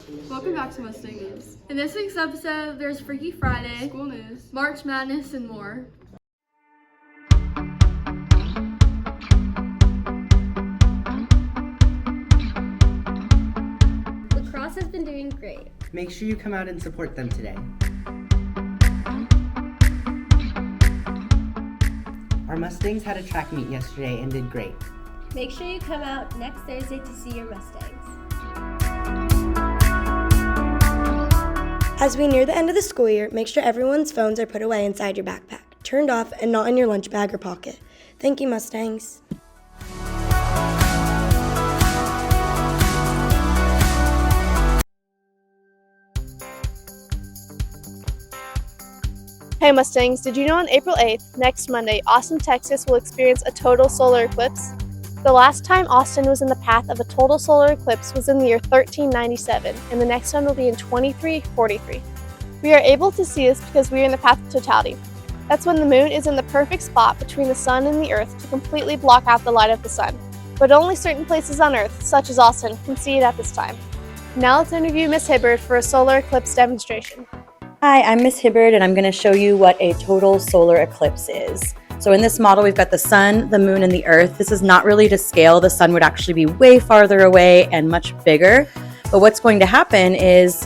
Welcome back to Mustang News. In this week's episode, there's Freaky Friday, School news, March Madness, and more. Lacrosse has been doing great. Make sure you come out and support them today. Our Mustangs had a track meet yesterday and did great. Make sure you come out next Thursday to see your Mustangs. As we near the end of the school year, make sure everyone's phones are put away inside your backpack, turned off and not in your lunch bag or pocket. Thank you, Mustangs. Hey Mustangs, did you know on April 8th, next Monday, Austin, Texas will experience a total solar eclipse? The last time Austin was in the path of a total solar eclipse was in the year 1397, and the next one will be in 2343. We are able to see this because we are in the path of totality. That's when the moon is in the perfect spot between the sun and the earth to completely block out the light of the sun. But only certain places on earth, such as Austin, can see it at this time. Now let's interview Miss Hibbard for a solar eclipse demonstration. Hi, I'm Miss Hibbard and I'm going to show you what a total solar eclipse is. So in this model, we've got the sun, the moon, and the earth. This is not really to scale. The sun would actually be way farther away and much bigger. But what's going to happen is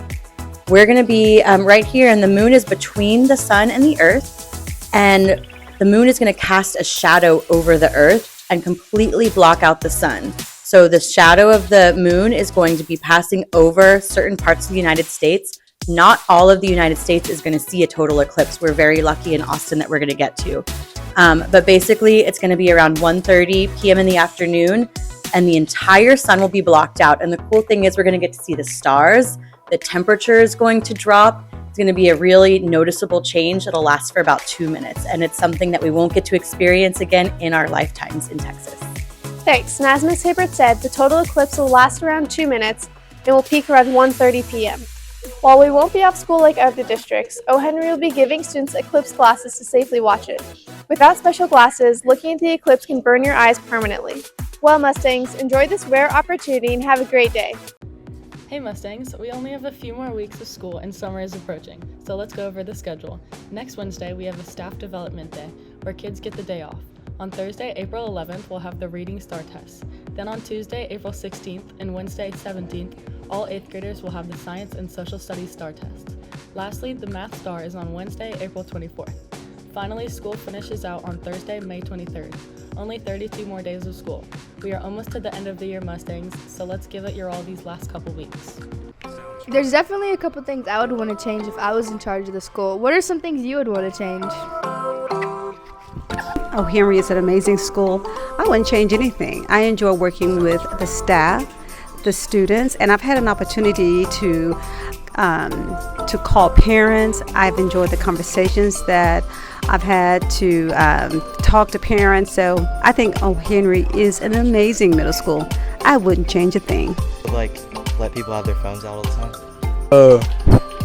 we're going to be right here, and the moon is between the sun and the earth. And the moon is going to cast a shadow over the earth and completely block out the sun. So the shadow of the moon is going to be passing over certain parts of the United States. Not all of the United States is going to see a total eclipse. We're very lucky in Austin that we're going to get to. But basically, it's going to be around 1:30 p.m. in the afternoon, and the entire sun will be blocked out. And the cool thing is we're going to get to see the stars. The temperature is going to drop. It's going to be a really noticeable change. It'll last for about 2 minutes, and it's something that we won't get to experience again in our lifetimes in Texas. Thanks, and as Ms. Hibbert said, the total eclipse will last around 2 minutes and will peak around 1:30 p.m. While we won't be off school like other districts, O. Henry will be giving students eclipse glasses to safely watch it. Without special glasses, looking at the eclipse can burn your eyes permanently. Well, Mustangs, enjoy this rare opportunity and have a great day. Hey Mustangs, we only have a few more weeks of school and summer is approaching, so let's go over the schedule. Next Wednesday, we have a staff development day, where kids get the day off. On Thursday, April 11th, we'll have the Reading Star Test. Then on Tuesday, April 16th, and Wednesday, 17th, all 8th graders will have the Science and Social Studies Star Test. Lastly, the Math Star is on Wednesday, April 24th. Finally, school finishes out on Thursday, May 23rd. Only 32 more days of school. We are almost to the end of the year, Mustangs, so let's give it your all these last couple weeks. There's definitely a couple things I would want to change if I was in charge of the school. What are some things you would want to change? Oh, Henry is an amazing school. I wouldn't change anything. I enjoy working with the staff, the students, and I've had an opportunity to call parents. I've enjoyed the conversations that I've had to talk to parents. So I think O. Henry is an amazing middle school. I wouldn't change a thing. Like, let people have their phones out all the time?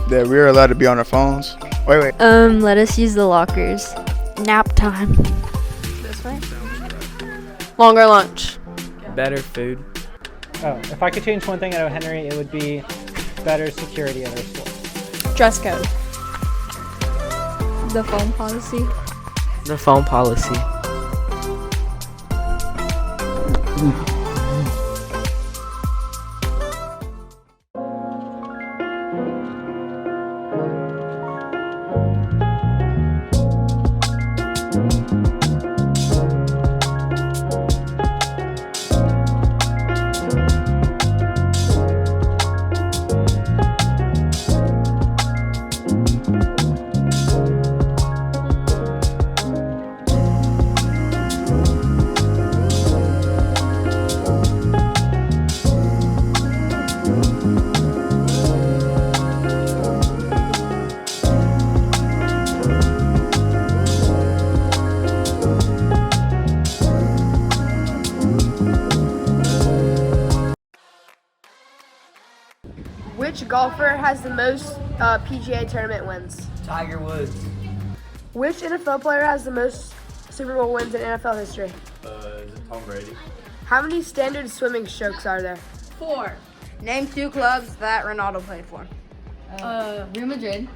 That we're allowed to be on our phones. Wait. Let us use the lockers. Nap time. This way? Longer lunch. Better food. Oh, if I could change one thing at O. Henry, it would be better security at our school. Dress code. The phone policy. The phone policy. Which golfer has the most PGA tournament wins? Tiger Woods. Which NFL player has the most Super Bowl wins in NFL history? Is it Tom Brady? How many standard swimming strokes are there? 4. Name 2 clubs that Ronaldo played for. Real Madrid.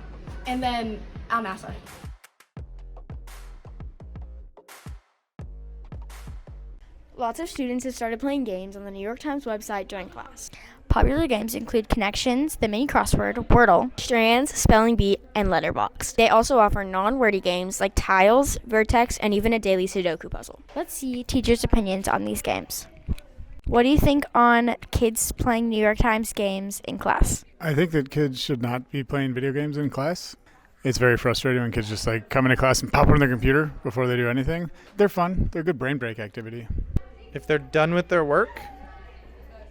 And then Al Nassr. Lots of students have started playing games on the New York Times website during class. Popular games include Connections, the Mini Crossword, Wordle, Strands, Spelling Bee, and Letterbox. They also offer non-wordy games like Tiles, Vertex, and even a daily Sudoku puzzle. Let's see teachers' opinions on these games. What do you think on kids playing New York Times games in class? I think that kids should not be playing video games in class. It's very frustrating when kids just like come into class and pop on their computer before they do anything. They're fun. They're good brain break activity. If they're done with their work,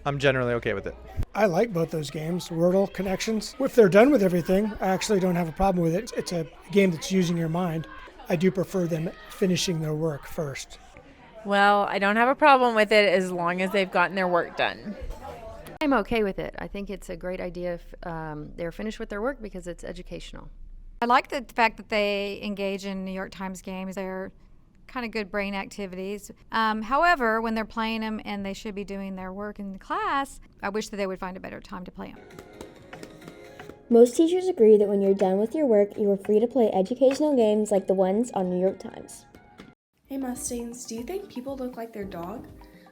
I'm generally okay with it. I like both those games, Wordle, Connections. If they're done with everything, I actually don't have a problem with it. It's a game that's using your mind. I do prefer them finishing their work first. Well, I don't have a problem with it as long as they've gotten their work done. I'm okay with it. I think it's a great idea if they're finished with their work because it's educational. I like the fact that they engage in New York Times games. They're kind of good brain activities. However, when they're playing them and they should be doing their work in the class, I wish that they would find a better time to play them. Most teachers agree that when you're done with your work, you are free to play educational games like the ones on New York Times. Hey Mustangs, do you think people look like their dog?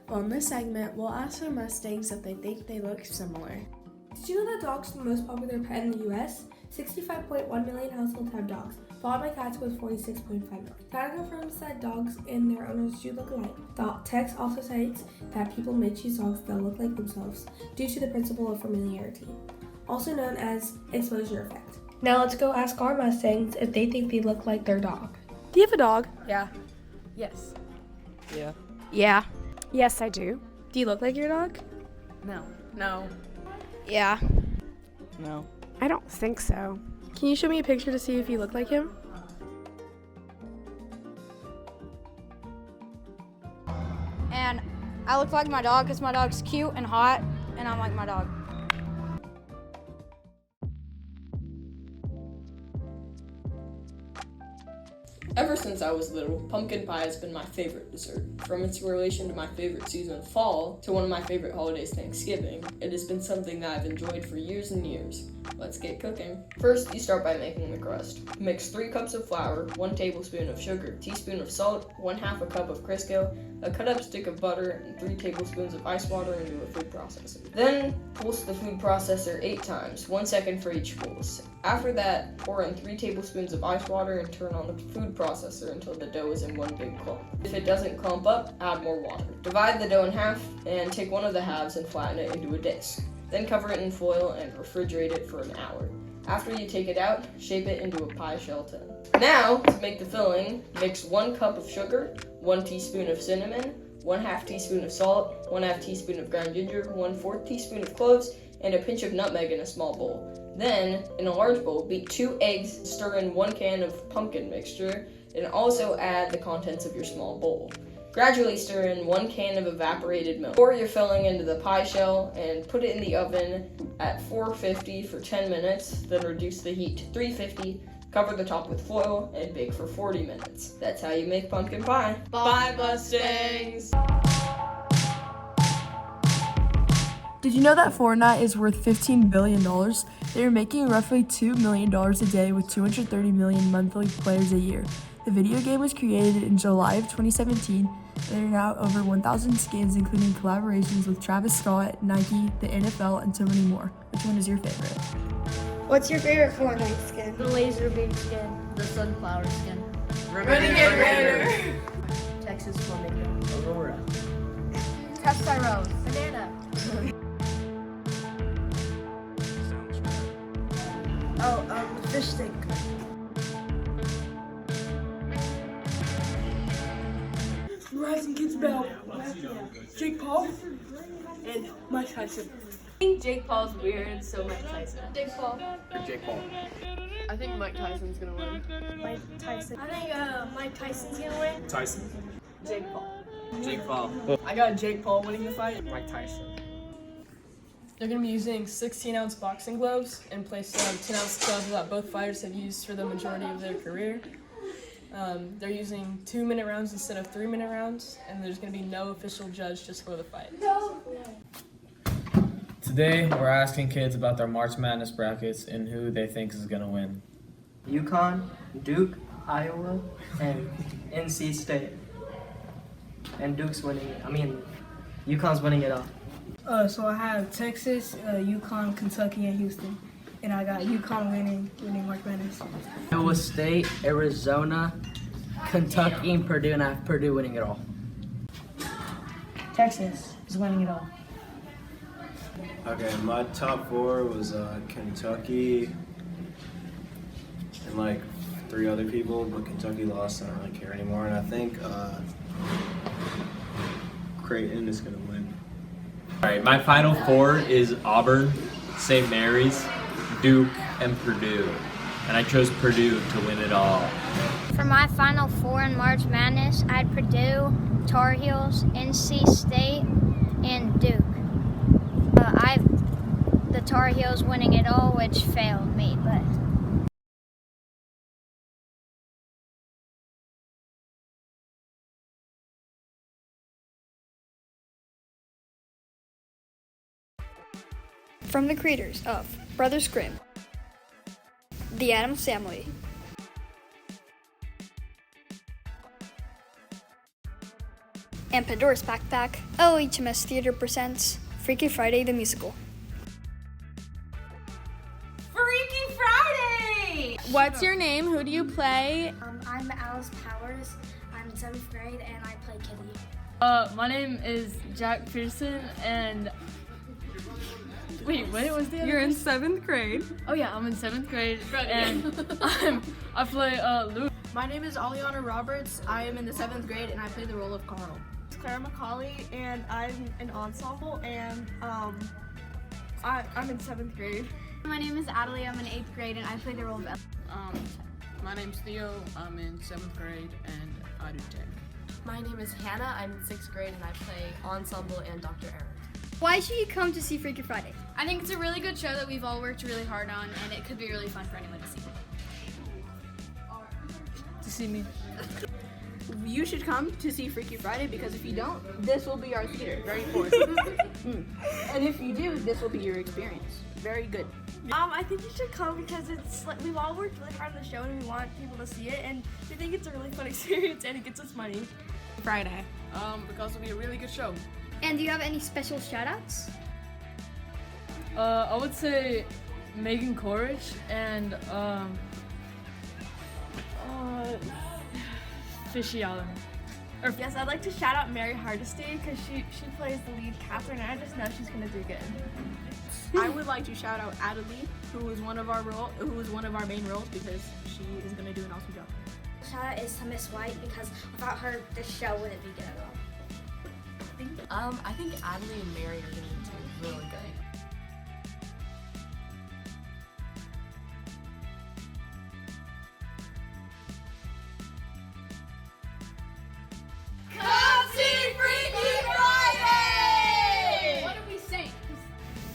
Well, in this segment, we'll ask our Mustangs if they think they look similar. Did you know that dogs are the most popular pet in the U.S.? 65.1 million households have dogs, followed by cats with 46.5 million. Data firms said dogs and their owners do look alike. The text also states that people may choose dogs that look like themselves due to the principle of familiarity, also known as exposure effect. Now let's go ask our Mustangs if they think they look like their dog. Do you have a dog? Yeah. Yes. Yeah. Yeah. Yes, I do. Do you look like your dog? No. No. Yeah. No. I don't think so. Can you show me a picture to see if you look like him? And I look like my dog because my dog's cute and hot, and I'm like my dog. Ever since I was little, pumpkin pie has been my favorite dessert. From its relation to my favorite season, fall, to one of my favorite holidays, Thanksgiving, it has been something that I've enjoyed for years and years. Let's get cooking. First, you start by making the crust. Mix 3 cups of flour, 1 tablespoon of sugar, teaspoon of salt, 1/2 cup of Crisco, a cut up stick of butter, and 3 tablespoons of ice water into a food processor. Then, pulse the food processor 8 times, 1 second for each pulse. After that, pour in 3 tablespoons of ice water and turn on the food processor until the dough is in one big clump. If it doesn't clump up, add more water. Divide the dough in half and take one of the halves and flatten it into a disc. Then cover it in foil and refrigerate it for an hour. After you take it out, shape it into a pie shell tin. Now, to make the filling, mix 1 cup of sugar, 1 teaspoon of cinnamon, 1/2 teaspoon of salt, 1/2 teaspoon of ground ginger, 1/4 teaspoon of cloves, and a pinch of nutmeg in a small bowl. Then, in a large bowl, beat 2 eggs, stir in 1 can of pumpkin mixture, and also add the contents of your small bowl. Gradually stir in 1 can of evaporated milk. Pour your filling into the pie shell and put it in the oven at 450 for 10 minutes, then reduce the heat to 350, cover the top with foil, and bake for 40 minutes. That's how you make pumpkin pie. Bye, Mustangs! Did you know that Fortnite is worth $15 billion? They are making roughly $2 million a day with 230 million monthly players a year. The video game was created in July of 2017. There are now over 1,000 skins, including collaborations with Travis Scott, Nike, the NFL, and so many more. Which one is your favorite? What's your favorite Fortnite skin? The laser beam skin. The sunflower skin. Renegade Raider! Texas Flamingo. Aurora. Test Tyrone. Banana. Fish stick. Rising Kids Bell, Jake Paul, and Mike Tyson. I think Jake Paul's weird, so Mike Tyson. Jake Paul. Jake Paul. I think Mike Tyson's gonna win. Mike Tyson. I think Mike Tyson's gonna win. Tyson. Jake Paul. Jake Paul. I got Jake Paul winning the fight. Mike Tyson. They're going to be using 16-ounce boxing gloves in place of 10-ounce gloves that both fighters have used for the majority of their career. They're using 2-minute rounds instead of 3-minute rounds, and there's going to be no official judge just for the fight. Today, we're asking kids about their March Madness brackets and who they think is going to win. UConn, Duke, Iowa, and NC State. And UConn's winning it all. So I have Texas, UConn, Kentucky, and Houston. And I got UConn winning March Madness. Iowa State, Arizona, Kentucky, and Purdue, and I have Purdue winning it all. Texas is winning it all. Okay, my top 4 was Kentucky and like 3 other people, but Kentucky lost, so I don't really care anymore. And I think Creighton is going to win. All right, my final 4 is Auburn, St. Mary's, Duke, and Purdue. And I chose Purdue to win it all. For my final 4 in March Madness, I had Purdue, Tar Heels, NC State, and Duke. I have the Tar Heels winning it all, which failed me, but... From the creators of Brothers Grimm, The Addams Family, and Pandora's Backpack, LHMS Theater presents Freaky Friday the Musical. Freaky Friday! What's your name? Who do you play? I'm Alice Powers. I'm in 7th grade and I play Kitty. My name is Jack Pearson, and wait, what was the other? You're in 7th grade. Oh yeah, I'm in 7th grade, and I play Luke. My name is Aliana Roberts. I am in the 7th grade and I play the role of Carl. Clara Macaulay, and I'm in ensemble, and I'm in 7th grade. My name is Adelie. I'm in 8th grade, and I play the role of My name's Theo. I'm in 7th grade, and I do tech. My name is Hannah. I'm in 6th grade, and I play ensemble and Dr. Aaron. Why should you come to see Freaky Friday? I think it's a really good show that we've all worked really hard on, and it could be really fun for anyone to see. To see me. You should come to see Freaky Friday because if you don't, this will be our theater. Very important. And if you do, this will be your experience. Very good. I think you should come because it's like we've all worked really hard on the show and we want people to see it, and we think it's a really fun experience and it gets us money. Friday. Because it'll be a really good show. And do you have any special shout-outs? I would say Megan Courage and Fishy Allen. Yes, I'd like to shout out Mary Hardesty because she plays the lead Catherine, and I just know she's gonna do good. I would like to shout out Adelie, who was one of our main roles because she is gonna do an awesome job. Shout out is to Miss White because without her, this show wouldn't be good at all. I think Adelie and Mary are gonna do really good.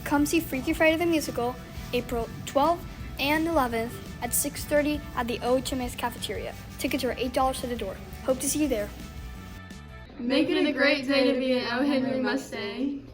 Come see Freaky Friday the Musical, April 12th and 11th at 6:30 at the OHMS cafeteria. Tickets are $8 to the door. Hope to see you there. Make it a great day to be an O. Henry Mustang.